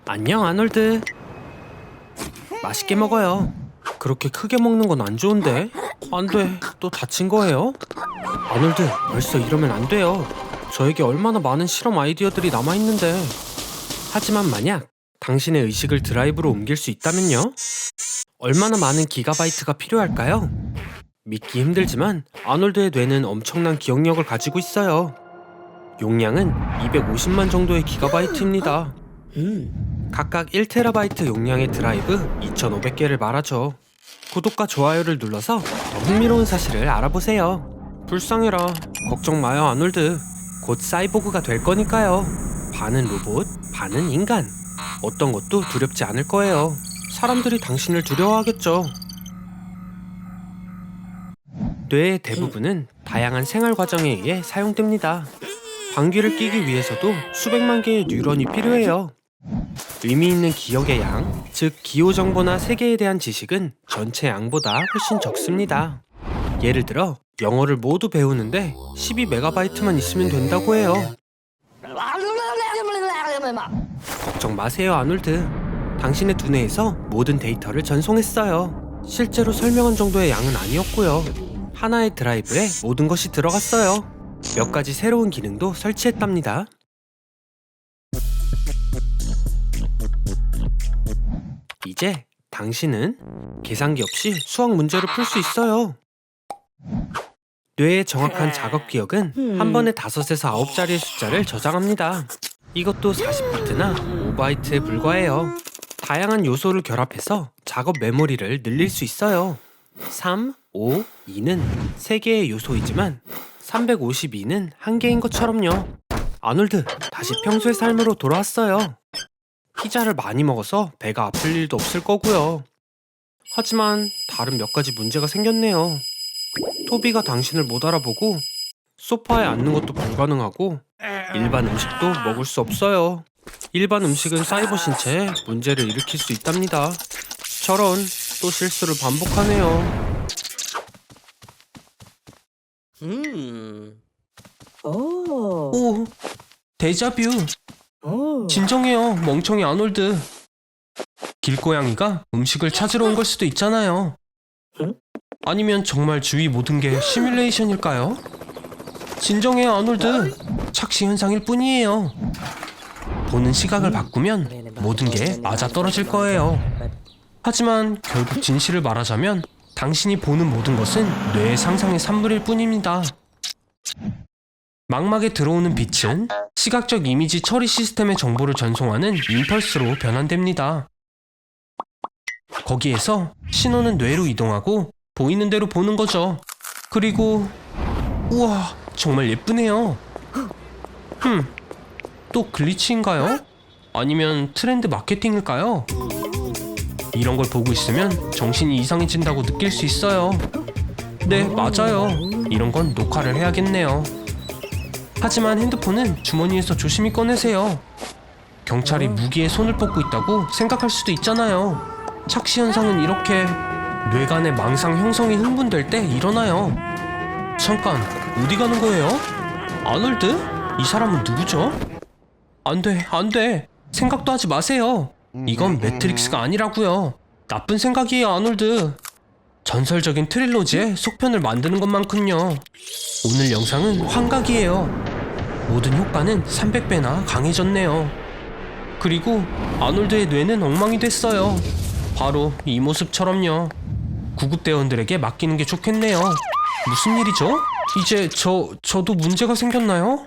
안녕, 아놀드. 맛있게 먹어요. 그렇게 크게 먹는 건 안 좋은데. 안 돼, 또 다친 거예요? 아놀드, 벌써 이러면 안 돼요. 저에게 얼마나 많은 실험 아이디어들이 남아있는데. 하지만 만약 당신의 의식을 드라이브로 옮길 수 있다면요? 얼마나 많은 기가바이트가 필요할까요? 믿기 힘들지만 아놀드의 뇌는 엄청난 기억력을 가지고 있어요. 용량은 250만 정도의 기가바이트입니다. 각각 1TB 용량의 드라이브 2,500개를 말하죠. 구독과 좋아요를 눌러서 더 흥미로운 사실을 알아보세요. 불쌍해라. 걱정 마요, 아놀드. 곧 사이보그가 될 거니까요. 반은 로봇, 반은 인간. 어떤 것도 두렵지 않을 거예요. 사람들이 당신을 두려워하겠죠. 뇌의 대부분은 다양한 생활 과정에 의해 사용됩니다. 방귀를 뀌기 위해서도 수백만 개의 뉴런이 필요해요. 의미 있는 기억의 양, 즉 기호 정보나 세계에 대한 지식은 전체 양보다 훨씬 적습니다. 예를 들어 영어를 모두 배우는데 12MB만 있으면 된다고 해요. 걱정 마세요, 아놀드. 당신의 두뇌에서 모든 데이터를 전송했어요. 실제로 설명한 정도의 양은 아니었고요. 하나의 드라이브에 모든 것이 들어갔어요. 몇 가지 새로운 기능도 설치했답니다. 이제 당신은 계산기 없이 수학 문제를 풀 수 있어요. 뇌의 정확한 작업 기억은 한 번에 5에서 9자리의 숫자를 저장합니다. 이것도 40비트나 5바이트에 불과해요. 다양한 요소를 결합해서 작업 메모리를 늘릴 수 있어요. 3, 5, 2는 3개의 요소이지만 352는 1개인 것처럼요. 아놀드, 다시 평소의 삶으로 돌아왔어요. 피자를 많이 먹어서 배가 아플 일도 없을 거고요. 하지만 다른 몇 가지 문제가 생겼네요. 토비가 당신을 못 알아보고 소파에 앉는 것도 불가능하고 일반 음식도 먹을 수 없어요. 일반 음식은 사이버 신체에 문제를 일으킬 수 있답니다. 저런, 또 실수를 반복하네요. 오, 데자뷰. 진정해요, 멍청이 아놀드. 길고양이가 음식을 찾으러 온 걸 수도 있잖아요. 아니면 정말 주위 모든 게 시뮬레이션일까요? 진정해요, 아놀드. 착시 현상일 뿐이에요. 보는 시각을 바꾸면 모든 게 맞아떨어질 거예요. 하지만 결국 진실을 말하자면 당신이 보는 모든 것은 뇌의 상상의 산물일 뿐입니다. 망막에 들어오는 빛은 시각적 이미지 처리 시스템의 정보를 전송하는 임펄스로 변환됩니다. 거기에서 신호는 뇌로 이동하고 보이는 대로 보는 거죠. 그리고 우와, 정말 예쁘네요. 또 글리치인가요? 아니면 트렌드 마케팅일까요? 이런 걸 보고 있으면 정신이 이상해진다고 느낄 수 있어요. 네, 맞아요. 이런 건 녹화를 해야겠네요. 하지만 핸드폰은 주머니에서 조심히 꺼내세요. 경찰이 무기에 손을 뻗고 있다고 생각할 수도 있잖아요. 착시 현상은 이렇게 뇌간의 망상 형성이 흥분될 때 일어나요. 잠깐, 어디 가는 거예요? 아놀드? 이 사람은 누구죠? 안 돼, 안 돼. 생각도 하지 마세요. 이건 매트릭스가 아니라고요. 나쁜 생각이에요, 아놀드. 전설적인 트릴로지의 속편을 만드는 것만큼요. 오늘 영상은 환각이에요. 모든 효과는 300배나 강해졌네요. 그리고 아놀드의 뇌는 엉망이 됐어요. 바로 이 모습처럼요. 구급대원들에게 맡기는 게 좋겠네요. 무슨 일이죠? 이제 저도 문제가 생겼나요?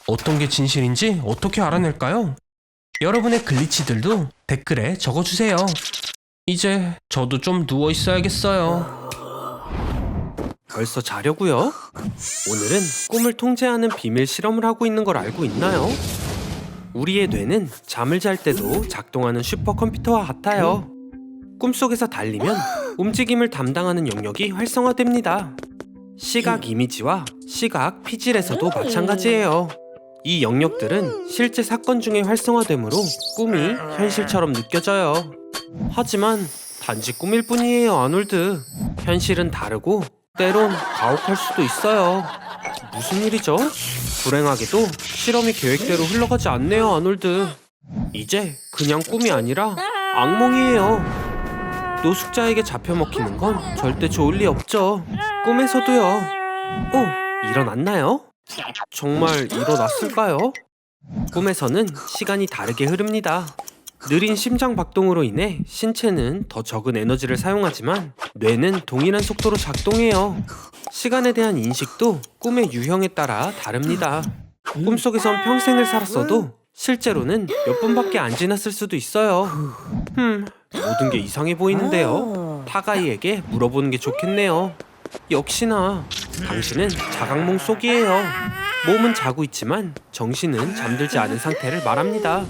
어떤 게 진실인지 어떻게 알아낼까요? 여러분의 글리치들도 댓글에 적어주세요. 이제 저도 좀 누워 있어야겠어요. 벌써 자려고요? 오늘은 꿈을 통제하는 비밀 실험을 하고 있는 걸 알고 있나요? 우리의 뇌는 잠을 잘 때도 작동하는 슈퍼컴퓨터와 같아요. 꿈속에서 달리면 움직임을 담당하는 영역이 활성화됩니다. 시각 이미지와 시각 피질에서도 마찬가지예요. 이 영역들은 실제 사건 중에 활성화되므로 꿈이 현실처럼 느껴져요. 하지만 단지 꿈일 뿐이에요, 아놀드. 현실은 다르고 때론 가혹할 수도 있어요. 무슨 일이죠? 불행하게도 실험이 계획대로 흘러가지 않네요, 아놀드. 이제 그냥 꿈이 아니라 악몽이에요. 노숙자에게 잡혀 먹히는 건 절대 좋을 리 없죠. 꿈에서도요. 오, 일어났나요? 정말 일어났을까요? 꿈에서는 시간이 다르게 흐릅니다. 느린 심장 박동으로 인해 신체는 더 적은 에너지를 사용하지만 뇌는 동일한 속도로 작동해요. 시간에 대한 인식도 꿈의 유형에 따라 다릅니다. 꿈속에선 평생을 살았어도 실제로는 몇 분밖에 안 지났을 수도 있어요. 모든 게 이상해 보이는데요. 타가이에게 물어보는 게 좋겠네요. 역시나 당신은 자각몽 속이에요. 몸은 자고 있지만 정신은 잠들지 않은 상태를 말합니다.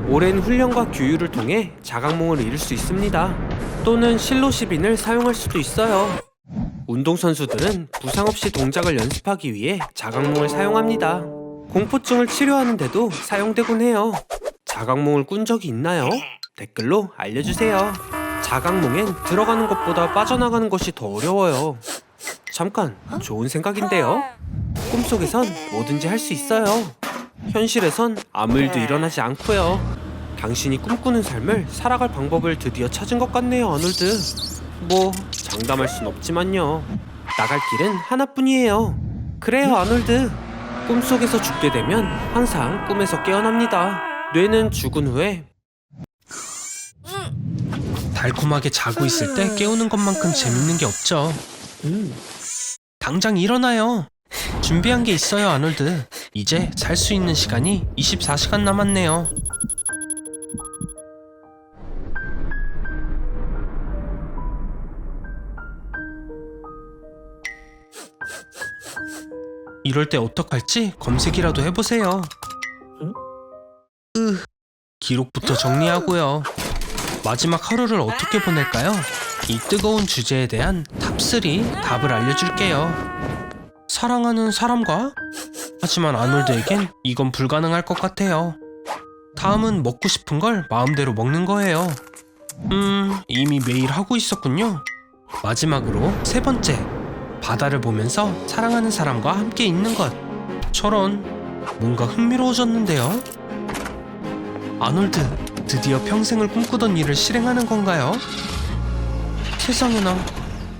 오랜 훈련과 규율을 통해 자각몽을 이룰 수 있습니다. 또는 실로시빈을 사용할 수도 있어요. 운동선수들은 부상 없이 동작을 연습하기 위해 자각몽을 사용합니다. 공포증을 치료하는데도 사용되곤 해요. 자각몽을 꾼 적이 있나요? 댓글로 알려주세요. 자각몽엔 들어가는 것보다 빠져나가는 것이 더 어려워요. 잠깐, 좋은 생각인데요. 꿈속에선 뭐든지 할 수 있어요. 현실에선 아무 일도 일어나지 않고요. 당신이 꿈꾸는 삶을 살아갈 방법을 드디어 찾은 것 같네요, 아놀드. 뭐 장담할 순 없지만요. 나갈 길은 하나뿐이에요. 그래요, 아놀드. 꿈속에서 죽게 되면 항상 꿈에서 깨어납니다. 뇌는 죽은 후에 달콤하게 자고 있을 때 깨우는 것만큼 재밌는 게 없죠. 당장 일어나요. 준비한 게 있어요, 아놀드. 이제 잘 수 있는 시간이 24시간 남았네요. 이럴 때 어떡할지 검색이라도 해보세요. 기록부터 정리하고요. 마지막 하루를 어떻게 보낼까요? 이 뜨거운 주제에 대한 탑3 답을 알려줄게요. 사랑하는 사람과? 하지만 아놀드에겐 이건 불가능할 것 같아요. 다음은 먹고 싶은 걸 마음대로 먹는 거예요. 이미 매일 하고 있었군요. 마지막으로 세 번째, 바다를 보면서 사랑하는 사람과 함께 있는 것. 저런, 뭔가 흥미로워졌는데요. 아놀드, 드디어 평생을 꿈꾸던 일을 실행하는 건가요? 세상에나,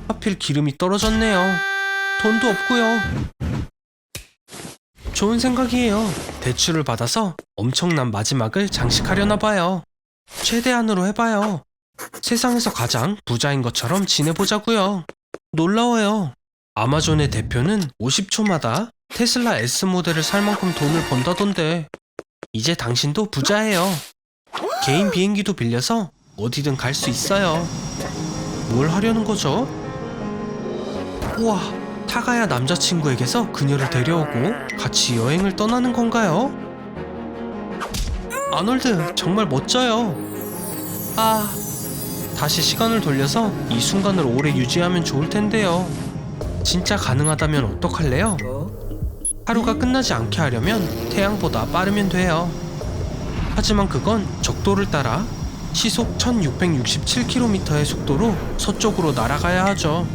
하필 기름이 떨어졌네요. 돈도 없고요. 좋은 생각이에요. 대출을 받아서 엄청난 마지막을 장식하려나 봐요. 최대한으로 해봐요. 세상에서 가장 부자인 것처럼 지내보자고요. 놀라워요. 아마존의 대표는 50초마다 테슬라 S 모델을 살 만큼 돈을 번다던데 이제 당신도 부자예요. 개인 비행기도 빌려서 어디든 갈 수 있어요. 뭘 하려는 거죠? 우와, 타가야 남자친구에게서 그녀를 데려오고 같이 여행을 떠나는 건가요? 아놀드, 정말 멋져요. 다시 시간을 돌려서 이 순간을 오래 유지하면 좋을 텐데요. 진짜 가능하다면 어떡할래요? 하루가 끝나지 않게 하려면 태양보다 빠르면 돼요. 하지만 그건 적도를 따라 시속 1667km의 속도로 서쪽으로 날아가야 하죠.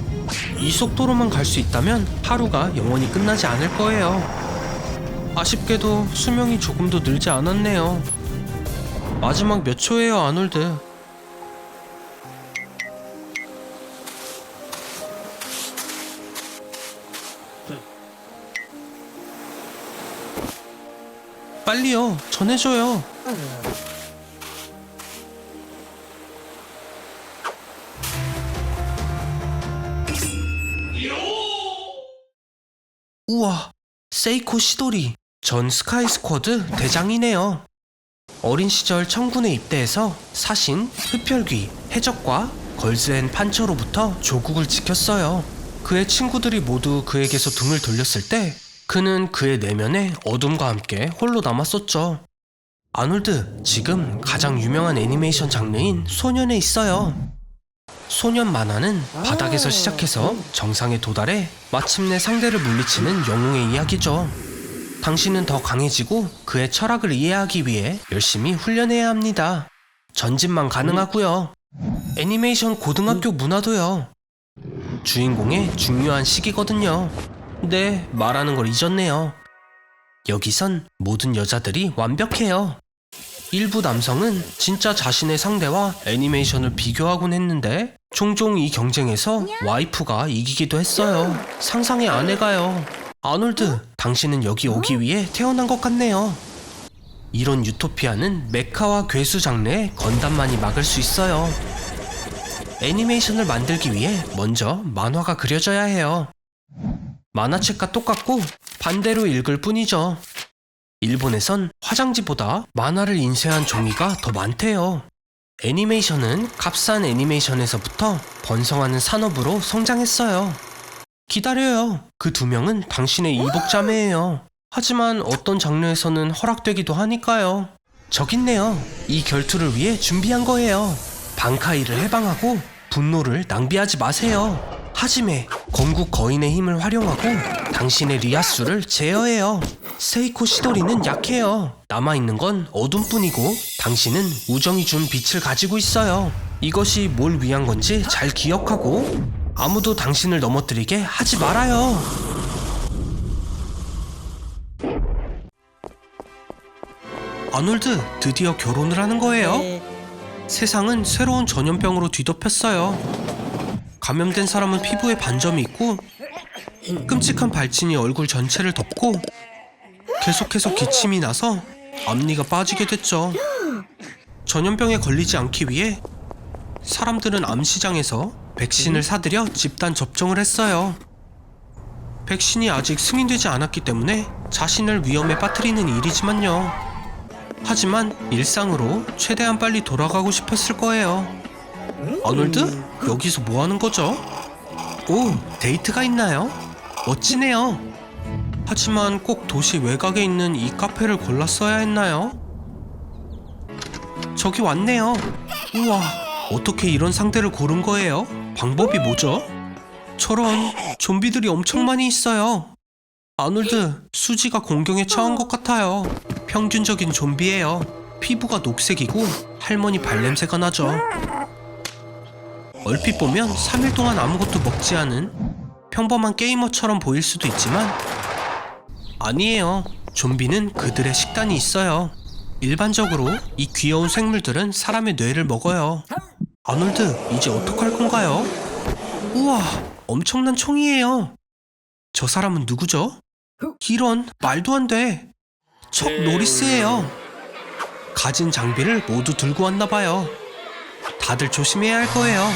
이 속도로만 갈 수 있다면 하루가 영원히 끝나지 않을 거예요. 아쉽게도 수명이 조금도 늘지 않았네요. 마지막 몇 초예요, 아놀드? 빨리요, 전해줘요. 우와, 세이코 시도리, 전 스카이 스쿼드 대장이네요. 어린 시절 청군에 입대해서 사신, 흡혈귀, 해적과 걸즈앤 판처로부터 조국을 지켰어요. 그의 친구들이 모두 그에게서 등을 돌렸을 때 그는 그의 내면에 어둠과 함께 홀로 남았었죠. 아놀드, 지금 가장 유명한 애니메이션 장르인 소년에 있어요. 소년 만화는 바닥에서 시작해서 정상에 도달해 마침내 상대를 물리치는 영웅의 이야기죠. 당신은 더 강해지고 그의 철학을 이해하기 위해 열심히 훈련해야 합니다. 전진만 가능하고요. 애니메이션 고등학교 문화도요. 주인공의 중요한 시기거든요. 네, 말하는 걸 잊었네요. 여기선 모든 여자들이 완벽해요. 일부 남성은 진짜 자신의 상대와 애니메이션을 비교하곤 했는데 종종 이 경쟁에서 와이프가 이기기도 했어요. 상상의 아내가요. 아놀드, 당신은 여기 오기 위해 태어난 것 같네요. 이런 유토피아는 메카와 괴수 장르의 건담만이 막을 수 있어요. 애니메이션을 만들기 위해 먼저 만화가 그려져야 해요. 만화책과 똑같고 반대로 읽을 뿐이죠. 일본에선 화장지보다 만화를 인쇄한 종이가 더 많대요. 애니메이션은 값싼 애니메이션에서부터 번성하는 산업으로 성장했어요. 기다려요. 그 두 명은 당신의 이복자매예요. 하지만 어떤 장르에서는 허락되기도 하니까요. 저기 있네요. 이 결투를 위해 준비한 거예요. 방카이를 해방하고 분노를 낭비하지 마세요. 하지메, 건국 거인의 힘을 활용하고 당신의 리아수를 제어해요. 세이코 시도리는 약해요. 남아있는 건 어둠뿐이고 당신은 우정이 준 빛을 가지고 있어요. 이것이 뭘 위한 건지 잘 기억하고 아무도 당신을 넘어뜨리게 하지 말아요. 아놀드, 드디어 결혼을 하는 거예요. 세상은 새로운 전염병으로 뒤덮였어요. 감염된 사람은 피부에 반점이 있고 끔찍한 발진이 얼굴 전체를 덮고 계속해서 기침이 나서 앞니가 빠지게 됐죠. 전염병에 걸리지 않기 위해 사람들은 암시장에서 백신을 사들여 집단 접종을 했어요. 백신이 아직 승인되지 않았기 때문에 자신을 위험에 빠뜨리는 일이지만요. 하지만 일상으로 최대한 빨리 돌아가고 싶었을 거예요. 아놀드? 여기서 뭐 하는 거죠? 오, 데이트가 있나요? 멋지네요. 하지만 꼭 도시 외곽에 있는 이 카페를 골랐어야 했나요? 저기 왔네요. 우와, 어떻게 이런 상대를 고른 거예요? 방법이 뭐죠? 저런, 좀비들이 엄청 많이 있어요. 아놀드, 수지가 공경에 처한 것 같아요. 평균적인 좀비예요. 피부가 녹색이고 할머니 발냄새가 나죠. 얼핏 보면 3일 동안 아무것도 먹지 않은 평범한 게이머처럼 보일 수도 있지만 아니에요. 좀비는 그들의 식단이 있어요. 일반적으로 이 귀여운 생물들은 사람의 뇌를 먹어요. 아놀드, 이제 어떡할 건가요? 우와, 엄청난 총이에요. 저 사람은 누구죠? 이런, 말도 안 돼. 척 노리스예요. 가진 장비를 모두 들고 왔나봐요. 다들 조심해야 할 거예요.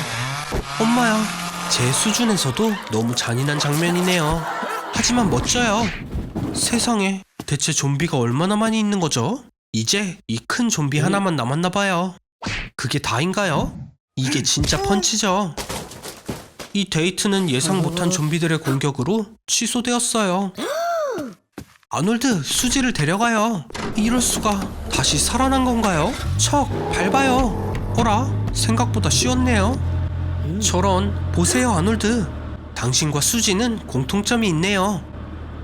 엄마야, 제 수준에서도 너무 잔인한 장면이네요. 하지만 멋져요. 세상에, 대체 좀비가 얼마나 많이 있는 거죠? 이제 이 큰 좀비 하나만 남았나봐요. 그게 다인가요? 이게 진짜 펀치죠. 이 데이트는 예상 못한 좀비들의 공격으로 취소되었어요. 아놀드, 수지를 데려가요. 이럴 수가. 다시 살아난 건가요? 척, 밟아요. 어라? 생각보다 쉬웠네요. 저런, 보세요 아놀드. 당신과 수지는 공통점이 있네요.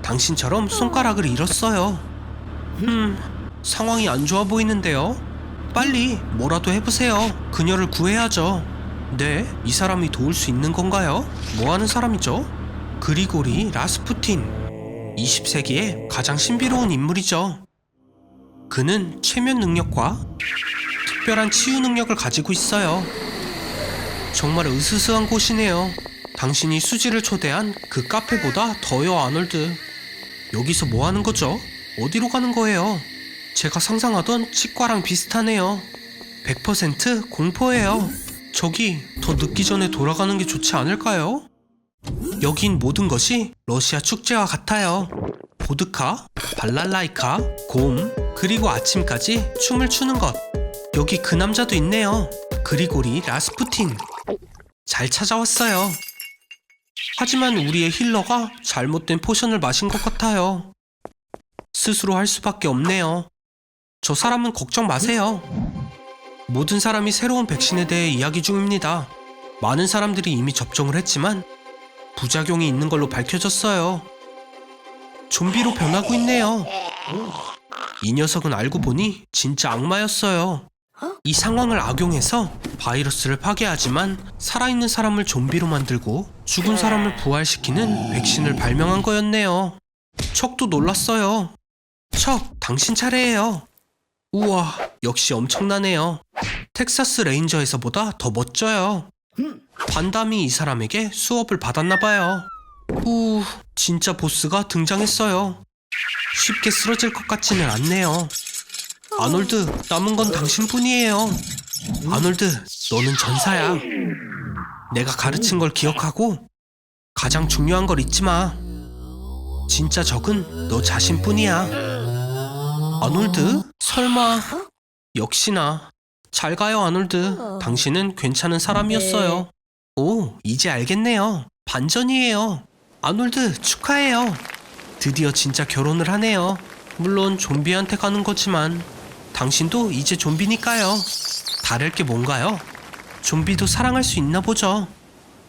당신처럼 손가락을 잃었어요. 상황이 안 좋아 보이는데요. 빨리 뭐라도 해보세요. 그녀를 구해야죠. 네, 이 사람이 도울 수 있는 건가요? 뭐 하는 사람이죠? 그리고리 라스푸틴. 20세기의 가장 신비로운 인물이죠. 그는 최면 능력과 특별한 치유 능력을 가지고 있어요. 정말 으스스한 곳이네요. 당신이 수지를 초대한 그 카페보다 더요, 아놀드. 여기서 뭐 하는 거죠? 어디로 가는 거예요? 제가 상상하던 치과랑 비슷하네요. 100% 공포예요. 저기 더 늦기 전에 돌아가는 게 좋지 않을까요? 여긴 모든 것이 러시아 축제와 같아요. 보드카, 발랄라이카, 곰, 그리고 아침까지 춤을 추는 것. 여기 그 남자도 있네요. 그리고리 라스푸틴. 잘 찾아왔어요. 하지만 우리의 힐러가 잘못된 포션을 마신 것 같아요. 스스로 할 수밖에 없네요. 저 사람은 걱정 마세요. 모든 사람이 새로운 백신에 대해 이야기 중입니다. 많은 사람들이 이미 접종을 했지만 부작용이 있는 걸로 밝혀졌어요. 좀비로 변하고 있네요. 이 녀석은 알고 보니 진짜 악마였어요. 이 상황을 악용해서 바이러스를 파괴하지만 살아있는 사람을 좀비로 만들고 죽은 사람을 부활시키는 백신을 발명한 거였네요. 척도 놀랐어요. 척, 당신 차례예요. 우와, 역시 엄청나네요. 텍사스 레인저에서보다 더 멋져요. 반담이 이 사람에게 수업을 받았나봐요. 진짜 보스가 등장했어요. 쉽게 쓰러질 것 같지는 않네요. 아놀드, 남은 건 당신뿐이에요. 아놀드, 너는 전사야. 내가 가르친 걸 기억하고 가장 중요한 걸 잊지 마. 진짜 적은 너 자신뿐이야. 아놀드? 설마. 역시나. 잘 가요, 아놀드. 당신은 괜찮은 사람이었어요. 오, 이제 알겠네요. 반전이에요. 아놀드, 축하해요. 드디어 진짜 결혼을 하네요. 물론 좀비한테 가는 거지만 당신도 이제 좀비니까요. 다를 게 뭔가요? 좀비도 사랑할 수 있나 보죠.